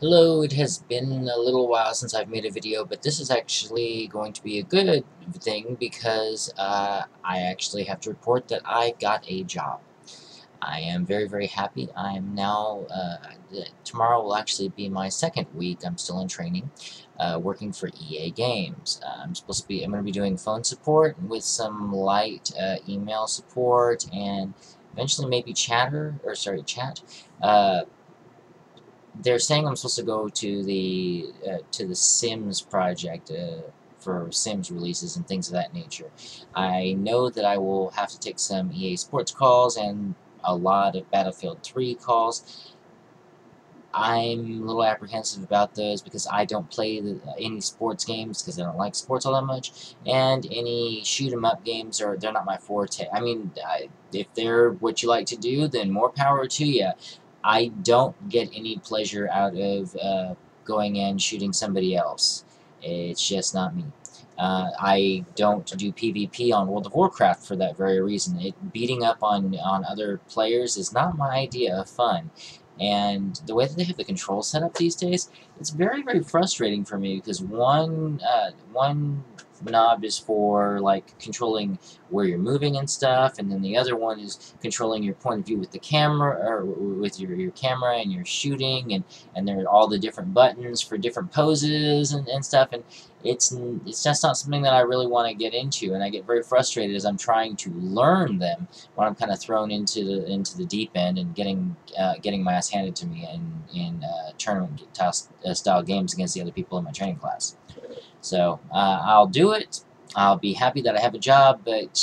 Hello, it has been a little while since I've made a video, but this is actually going to be a good thing because I actually have to report that I got a job. I am very, very happy. I am now, tomorrow will actually be my second week. I'm still in training, working for EA Games. I'm going to be doing phone support with some light email support and eventually maybe chat. Uh, they're saying I'm supposed to go to the Sims project for Sims releases and things of that nature. I know that I will have to take some EA Sports calls and a lot of Battlefield 3 calls. I'm a little apprehensive about those because I don't play any sports games because I don't like sports all that much, and any shoot 'em up games they're not my forte. I mean, if they're what you like to do, then more power to you. I don't get any pleasure out of going and shooting somebody else. It's just not me. I don't do PvP on World of Warcraft for that very reason. Beating up on other players is not my idea of fun. And the way that they have the controls set up these days, it's very, very frustrating for me because one knob is for like controlling where you're moving and stuff, and then the other one is controlling your point of view with the camera or with your camera and your shooting, and there are all the different buttons for different poses and stuff, and it's just not something that I really want to get into, and I get very frustrated as I'm trying to learn them when I'm kind of thrown into the deep end and getting my ass handed to me in tournament style games against the other people in my training class. So I'll do it. I'll be happy that I have a job, but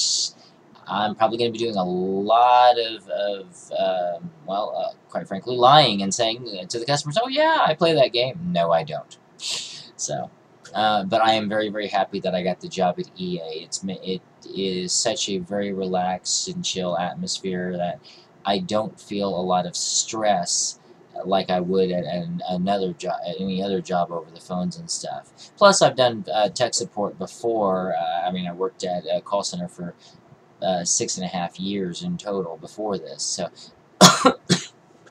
I'm probably going to be doing a lot of quite frankly, lying and saying to the customers, "Oh yeah, I play that game." No, I don't. So, but I am very, very happy that I got the job at EA. It is such a very relaxed and chill atmosphere that I don't feel a lot of stress like I would at another job, at any other job over the phones and stuff. Plus, I've done tech support before. I mean, I worked at a call center for 6.5 years in total before this. So,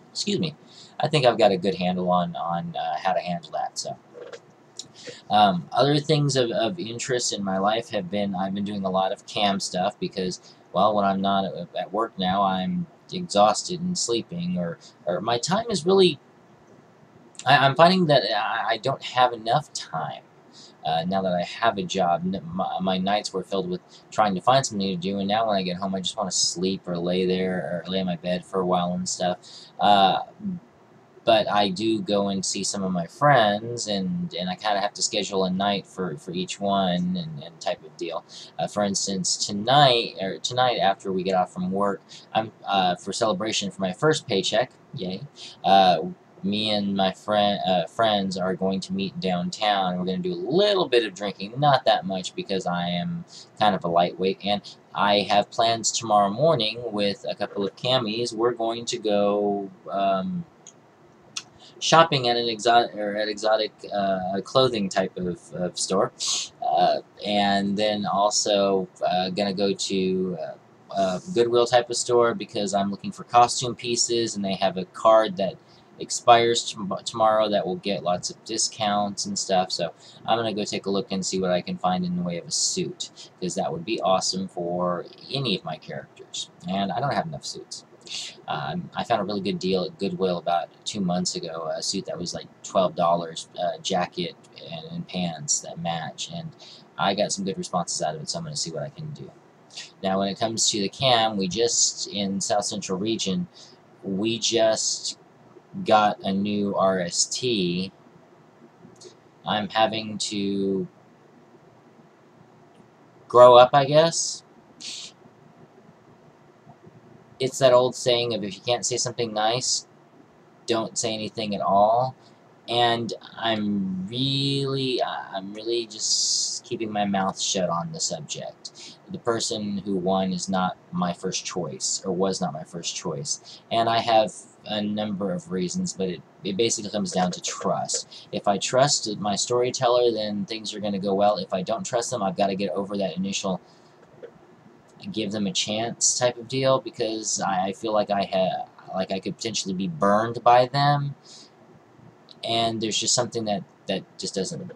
excuse me. I think I've got a good handle on how to handle that. So. Other things of interest in my life have been I've been doing a lot of cam stuff because, well, when I'm not at work now, I'm exhausted and sleeping, or my time is really. I'm finding that I don't have enough time. Now that I have a job, my nights were filled with trying to find something to do, and now when I get home, I just want to sleep or lay there or lay in my bed for a while and stuff. Uh, but I do go and see some of my friends, and I kind of have to schedule a night for each one and type of deal. For instance, tonight after we get off from work, I'm for celebration for my first paycheck. Yay! Me and my friends are going to meet downtown. We're going to do a little bit of drinking, not that much because I am kind of a lightweight, and I have plans tomorrow morning with a couple of camis. We're going to go. Shopping at an exotic clothing type of store, and then also gonna go to a Goodwill type of store because I'm looking for costume pieces, and they have a card that expires tomorrow that will get lots of discounts and stuff. So I'm gonna go take a look and see what I can find in the way of a suit, because that would be awesome for any of my characters, and I don't have enough suits. I found a really good deal at Goodwill about 2 months ago, a suit that was like $12, jacket and pants that match, and I got some good responses out of it, so I'm going to see what I can do. Now, when it comes to the cam, in South Central region, we just got a new RST. I'm having to grow up, I guess. It's that old saying of if you can't say something nice, don't say anything at all. And I'm really just keeping my mouth shut on the subject. The person who won is not my first choice, or was not my first choice. And I have a number of reasons, but it basically comes down to trust. If I trust my storyteller, then things are going to go well. If I don't trust them, I've got to get over that initial give them a chance type of deal, because I feel like I could potentially be burned by them. and there's just something that just doesn't.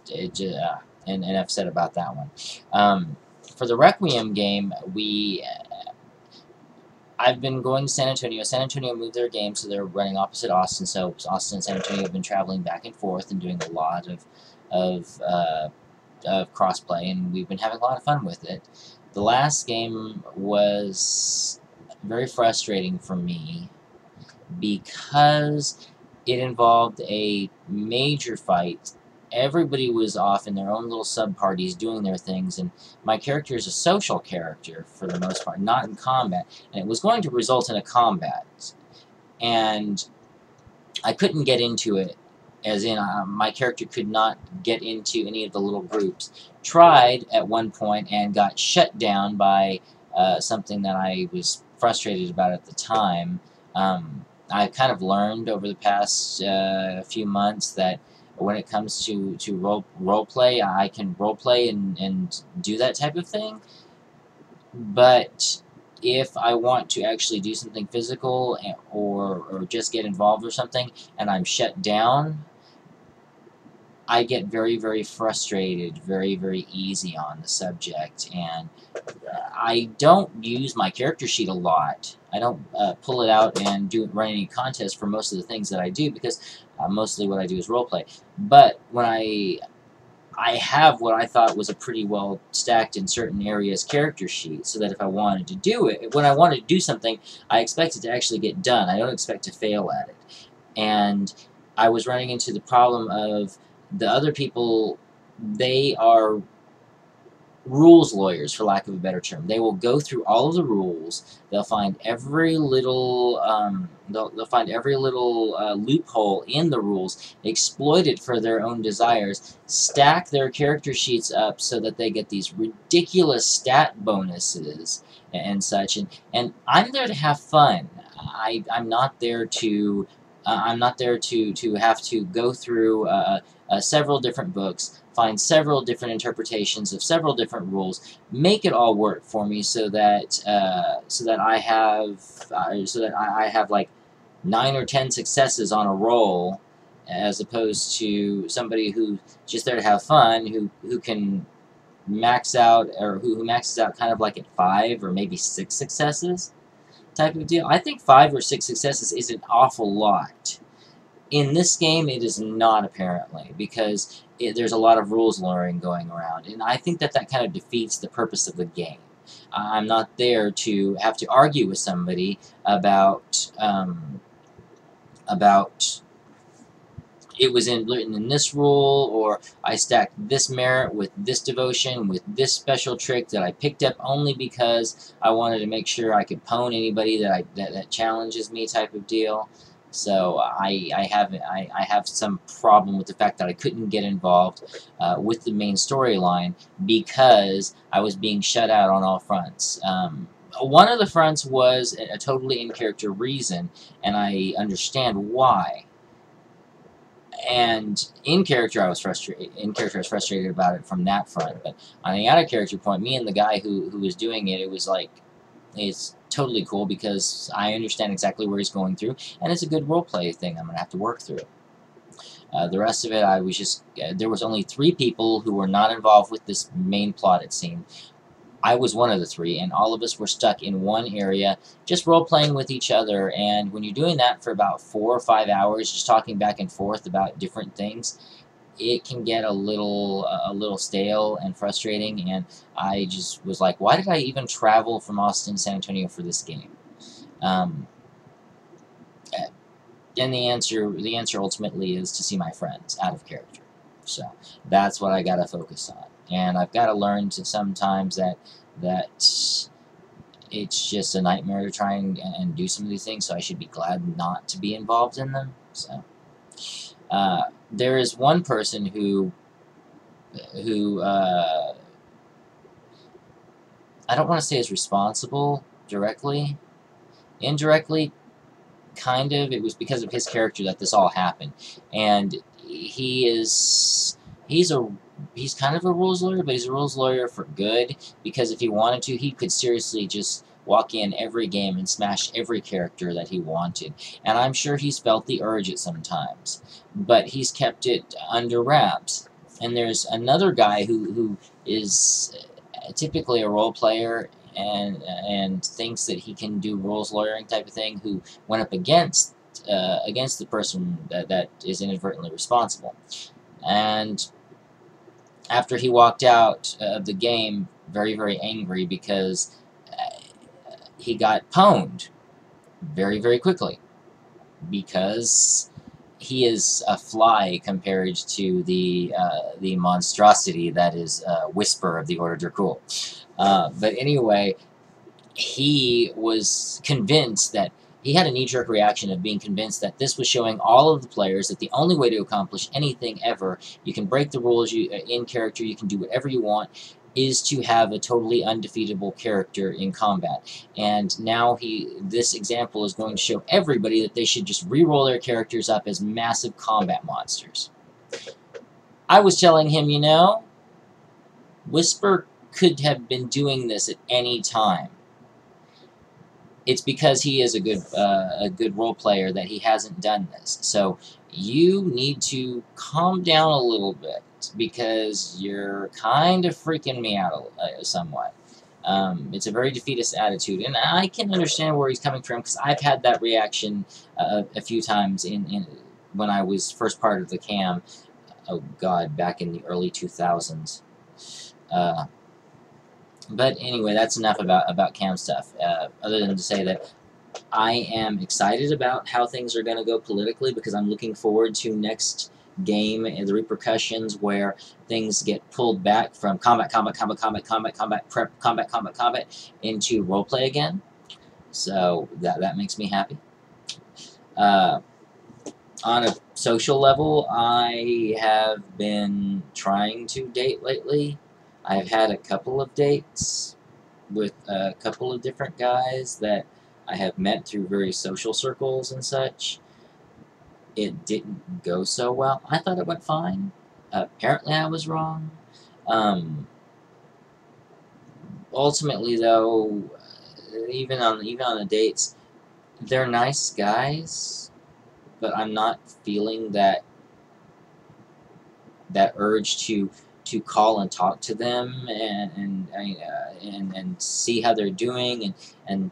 It just, and I've said about that one. For the Requiem game, I've been going to San Antonio. San Antonio moved their game, so they're running opposite Austin. So Austin and San Antonio have been traveling back and forth and doing a lot of crossplay, and we've been having a lot of fun with it. The last game was very frustrating for me because it involved a major fight. Everybody was off in their own little sub-parties doing their things, and my character is a social character for the most part, not in combat, and it was going to result in a combat. And I couldn't get into it, as in my character could not get into any of the little groups. Tried at one point and got shut down by something that I was frustrated about at the time. I've kind of learned over the past few months that when it comes to role play, I can role play and do that type of thing. But if I want to actually do something physical or just get involved or something and I'm shut down, I get very, very frustrated very, very easy on the subject, and I don't use my character sheet a lot. I don't pull it out and run any contests for most of the things that I do, because mostly what I do is roleplay. But when I have what I thought was a pretty well stacked in certain areas character sheet, so that if I wanted to do it, when I wanted to do something, I expect it to actually get done. I don't expect to fail at it. And I was running into the problem of the other people, they are rules lawyers, for lack of a better term. They will go through all of the rules. They'll find every little they'll find every little loophole in the rules, exploit it for their own desires, stack their character sheets up so that they get these ridiculous stat bonuses and such. And I'm there to have fun. I'm not there to have to go through several different books, find several different interpretations of several different rules, make it all work for me, so that I have like 9 or 10 successes on a roll, as opposed to somebody who's just there to have fun, who can max out, or who maxes out kind of like at 5 or maybe 6 successes type of deal. I think 5 or 6 successes is an awful lot. In this game, it is not, apparently, because there's a lot of rules lawyering going around, and I think that kind of defeats the purpose of the game. I'm not there to have to argue with somebody about it was written in this rule, or I stacked this merit with this devotion with this special trick that I picked up only because I wanted to make sure I could pwn anybody that challenges me, type of deal. So I have some problem with the fact that I couldn't get involved with the main storyline because I was being shut out on all fronts. One of the fronts was a totally in-character reason, and I understand why. And in character, I was frustrated about it from that front. But on the out-of-character point, me and the guy who was doing it, it was like, it's totally cool because I understand exactly where he's going through, and it's a good roleplay thing I'm going to have to work through. The rest of it, I was just, there was only 3 people who were not involved with this main plot, it seemed. I was one of the 3, and all of us were stuck in one area, just role-playing with each other, and when you're doing that for about 4 or 5 hours, just talking back and forth about different things, it can get a little stale and frustrating, and I just was like, why did I even travel from Austin to San Antonio for this game? And the answer ultimately is to see my friends out of character. So that's what I gotta focus on, and I've got to learn to sometimes that it's just a nightmare to try and do some of these things. So I should be glad not to be involved in them. So. There is one person who I don't want to say is responsible directly, indirectly, kind of. It was because of his character that this all happened, and he's kind of a rules lawyer, but he's a rules lawyer for good, because if he wanted to, he could seriously just walk in every game and smash every character that he wanted. And I'm sure he's felt the urge at some times, but he's kept it under wraps. And there's another guy who is typically a role player and thinks that he can do rules lawyering type of thing, who went up against the person that is inadvertently responsible. And after he walked out of the game very, very angry because he got pwned very, very quickly, because he is a fly compared to the monstrosity that is Whisper of the Order Dracul. But anyway, he was convinced that he had a knee-jerk reaction of being convinced that this was showing all of the players that the only way to accomplish anything ever, you can break the rules in character, you can do whatever you want, is to have a totally undefeatable character in combat. And now this example is going to show everybody that they should just re-roll their characters up as massive combat monsters. I was telling him, you know, Whisper could have been doing this at any time. It's because he is a good role player that he hasn't done this. So you need to calm down a little bit, because you're kind of freaking me out somewhat. It's a very defeatist attitude, and I can understand where he's coming from, because I've had that reaction a few times when I was first part of the cam. Oh God, back in the early 2000s. But anyway, that's enough about cam stuff, other than to say that I am excited about how things are going to go politically, because I'm looking forward to next game and the repercussions where things get pulled back from combat into roleplay again. So that makes me happy. On a social level, I have been trying to date lately. I've had a couple of dates with a couple of different guys that I have met through various social circles and such. It didn't go so well. I thought it went fine. Apparently I was wrong. Ultimately, though, even on the dates, they're nice guys, but I'm not feeling that urge to call and talk to them and see how they're doing and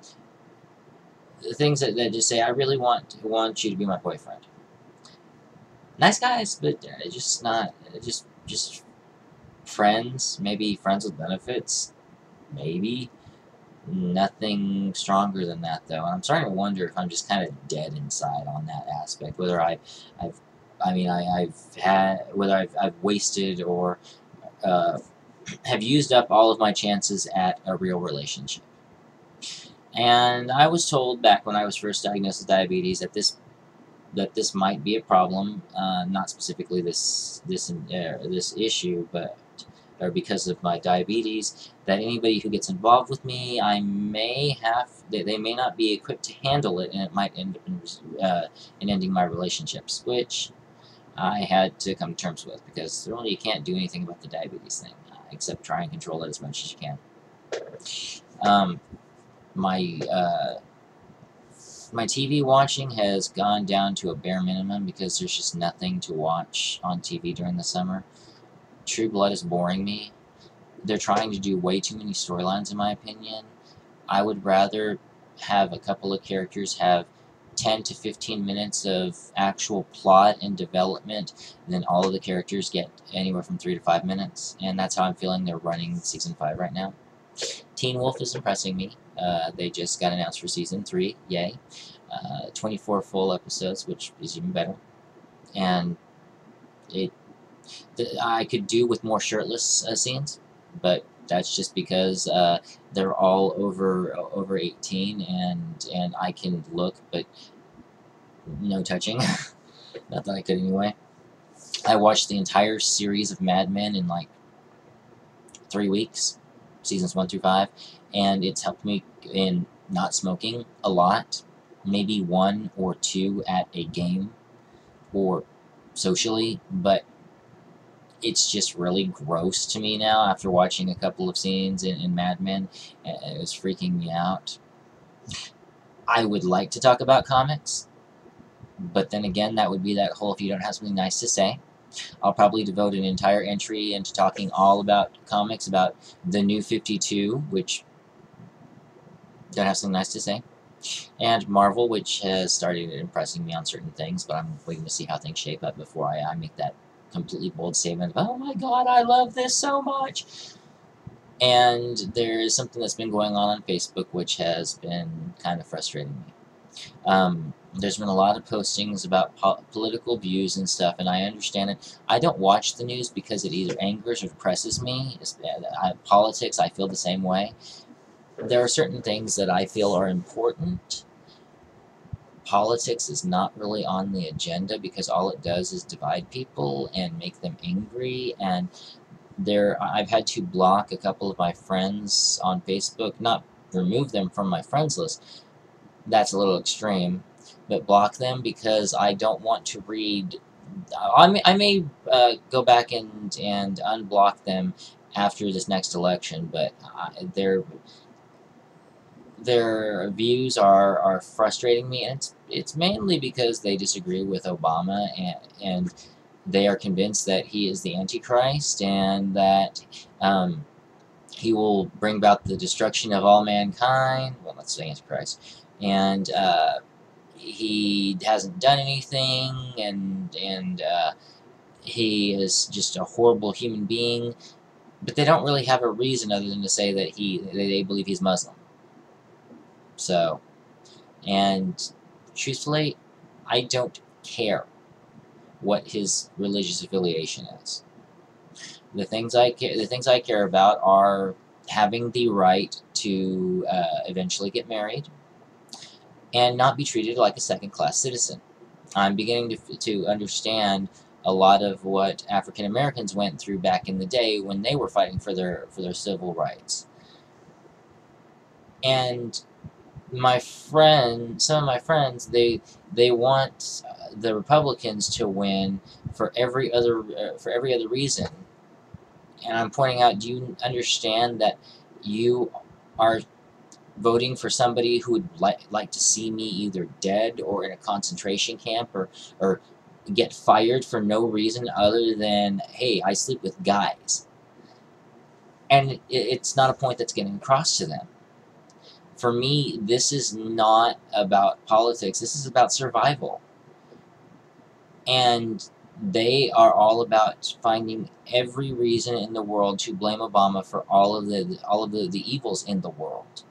the things that just say, I really want you to be my boyfriend. Nice guys, but just not just friends. Maybe friends with benefits. Maybe. Nothing stronger than that, though. And I'm starting to wonder if I'm just kind of dead inside on that aspect. Whether I've wasted or have used up all of my chances at a real relationship. And I was told back when I was first diagnosed with diabetes that this might be a problem, not specifically this issue, but because of my diabetes, that anybody who gets involved with me, they may not be equipped to handle it, and it might end up in ending my relationships, which I had to come to terms with, because really you can't do anything about the diabetes thing, except try and control it as much as you can. My TV watching has gone down to a bare minimum, because there's just nothing to watch on TV during the summer. True Blood is boring me. They're trying to do way too many storylines, in my opinion. I would rather have a couple of characters have 10 to 15 minutes of actual plot and development, and then all of the characters get anywhere from 3 to 5 minutes, and that's how I'm feeling they're running Season 5 right now. Teen Wolf is impressing me. They just got announced for Season 3, yay. 24 full episodes, which is even better. And I could do with more shirtless scenes, but that's just because they're all over 18, and I can look, but no touching. Not that I could anyway. I watched the entire series of Mad Men in like 3 weeks, seasons 1 through 5, and it's helped me in not smoking a lot. Maybe 1 or 2 at a game or socially, but it's just really gross to me now after watching a couple of scenes in Mad Men. It was freaking me out. I would like to talk about comics, but then again, that would be that whole if you don't have something nice to say. I'll probably devote an entire entry into talking all about comics, about the New 52, which don't have something nice to say, and Marvel, which has started impressing me on certain things, but I'm waiting to see how things shape up before I make that completely bold statement of, oh my god, I love this so much. And there is something that's been going on Facebook which has been kind of frustrating me. There's been a lot of postings about political views and stuff, and I understand it. I don't watch the news because it either angers or depresses me. Politics, I feel the same way. There are certain things that I feel are important. Politics is not really on the agenda because all it does is divide people and make them angry. And I've had to block a couple of my friends on Facebook, not remove them from my friends list. That's a little extreme, but block them because I don't want to read. I may go back and unblock them after this next election, but their views are frustrating me, and it's mainly because they disagree with Obama, and they are convinced that he is the Antichrist and that he will bring about the destruction of all mankind. Well, that's the Antichrist. And he hasn't done anything, and he is just a horrible human being. But they don't really have a reason other than to say that they believe he's Muslim. So, and truthfully, I don't care what his religious affiliation is. The things I care about are having the right to eventually get married and not be treated like a second-class citizen. I'm beginning to understand a lot of what African Americans went through back in the day when they were fighting for their civil rights. And some of my friends, they want the Republicans to win for every other reason. And I'm pointing out, do you understand that you are voting for somebody who would like to see me either dead or in a concentration camp or get fired for no reason other than, hey, I sleep with guys? And it's not a point that's getting across to them. For me, this is not about politics. This is about survival. And they are all about finding every reason in the world to blame Obama for all of the evils in the world.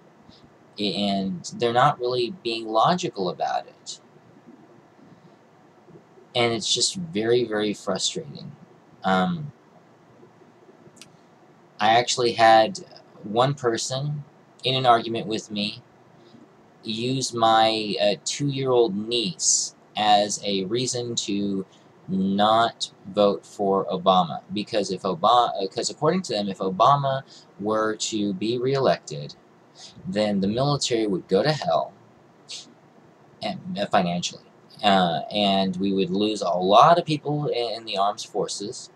And they're not really being logical about it. And it's just very, very frustrating. I actually had one person in an argument with me use my 2-year-old niece as a reason to not vote for Obama, because according to them, if Obama were to be reelected, then the military would go to hell, and financially, and we would lose a lot of people in the armed forces,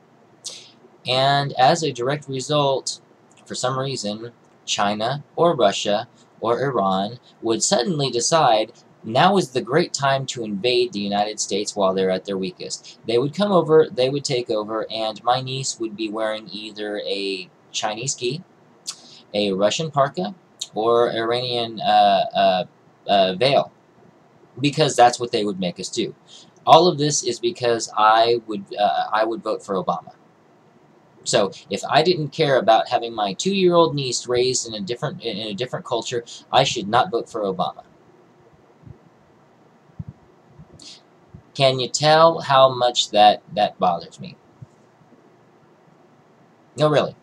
and as a direct result, for some reason, China or Russia or Iran would suddenly decide now is the great time to invade the United States while they're at their weakest. They would come over, they would take over, and my niece would be wearing either a Chinese gi, a Russian parka, or Iranian veil, because that's what they would make us do. All of this is because I would vote for Obama. So if I didn't care about having my 2-year-old niece raised in a different culture, I should not vote for Obama. Can you tell how much that bothers me? No, really.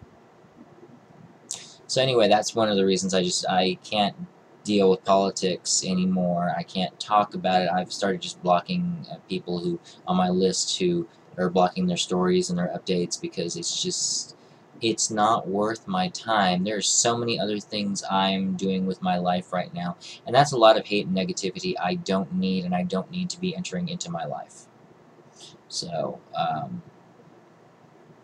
So anyway, that's one of the reasons I can't deal with politics anymore. I can't talk about it. I've started just blocking people who on my list who are blocking their stories and their updates because it's not worth my time. There's so many other things I'm doing with my life right now, and that's a lot of hate and negativity I don't need, and I don't need to be entering into my life. So,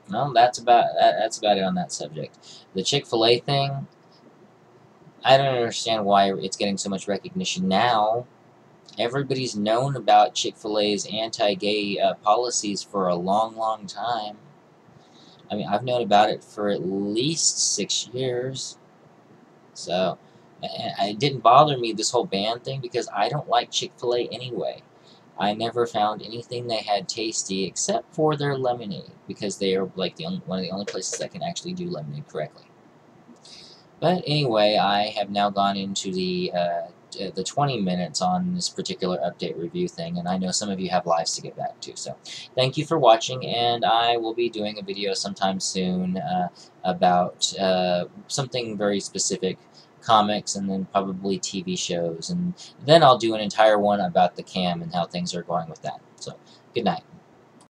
Well, that's about it on that subject. The Chick-fil-A thing, I don't understand why it's getting so much recognition now. Everybody's known about Chick-fil-A's anti-gay policies for a long, long time. I mean, I've known about it for at least 6 years. So, and it didn't bother me, this whole ban thing, because I don't like Chick-fil-A anyway. I never found anything they had tasty except for their lemonade, because they are like one of the only places that can actually do lemonade correctly. But anyway, I have now gone into the 20 minutes on this particular update review thing, and I know some of you have lives to get back to. So thank you for watching, and I will be doing a video sometime soon about something very specific, comics, and then probably TV shows, and then I'll do an entire one about the cam and how things are going with that. So good night.